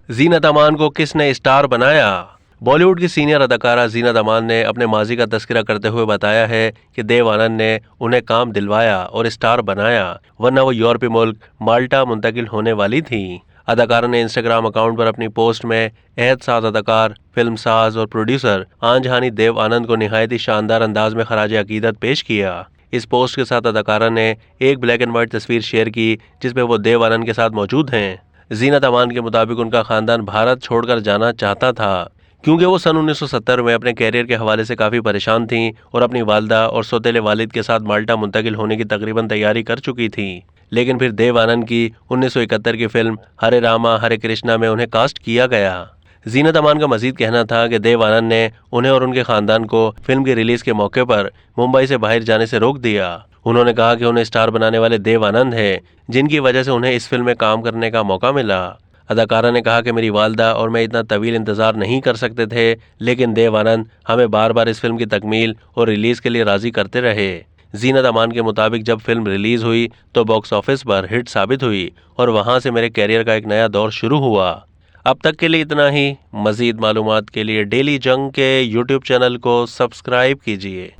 जीनत अमान को किसने स्टार बनाया? बॉलीवुड की सीनियर अदाकारा जीनत अमान ने अपने माजी का तस्करा करते हुए बताया है कि देव आनंद ने उन्हें काम दिलवाया और स्टार बनाया, वरना वो यूरोपीय मुल्क माल्टा मुंतकिल होने वाली थी। अदाकारा ने इंस्टाग्राम अकाउंट पर अपनी पोस्ट में एहतसाज अदाकार, फिल्मसाज और प्रोड्यूसर आनजहानी देव आनंद को निहायत ही शानदार अंदाज में खराज अकीदत पेश किया। इस पोस्ट के साथ अदाकारा ने एक ब्लैक एंड व्हाइट तस्वीर शेयर की जिसमें वो देव आनंद के साथ मौजूद हैं। जीनत अमान के मुताबिक उनका खानदान भारत छोड़कर जाना चाहता था क्योंकि वो सन 1970 में अपने कैरियर के हवाले से काफ़ी परेशान थीं और अपनी वालदा और सौतेले वालिद के साथ माल्टा मुंतकिल होने की तकरीबन तैयारी कर चुकी थीं। लेकिन फिर देव आनंद की 1971 की फिल्म हरे रामा हरे कृष्णा में उन्हें कास्ट किया गया। जीनत अमान का मजीद कहना था कि देव आनंद ने उन्हें और उनके खानदान को फिल्म की रिलीज के मौके पर मुंबई से बाहर जाने से रोक दिया। उन्होंने कहा कि उन्हें स्टार बनाने वाले देव आनंद हैं, जिनकी वजह से उन्हें इस फिल्म में काम करने का मौका मिला। अदाकारा ने कहा कि मेरी वालदा और मैं इतना तवील इंतजार नहीं कर सकते थे, लेकिन देव आनंद हमें बार बार इस फिल्म की तकमील और रिलीज के लिए राजी करते रहे। जीनत अमान के मुताबिक जब फिल्म रिलीज हुई तो बॉक्स ऑफिस पर हिट साबित हुई और वहां से मेरे कैरियर का एक नया दौर शुरू हुआ। अब तक के लिए इतना ही। मजीद मालूमात के लिए डेली जंग के यूट्यूब चैनल को सब्सक्राइब कीजिए।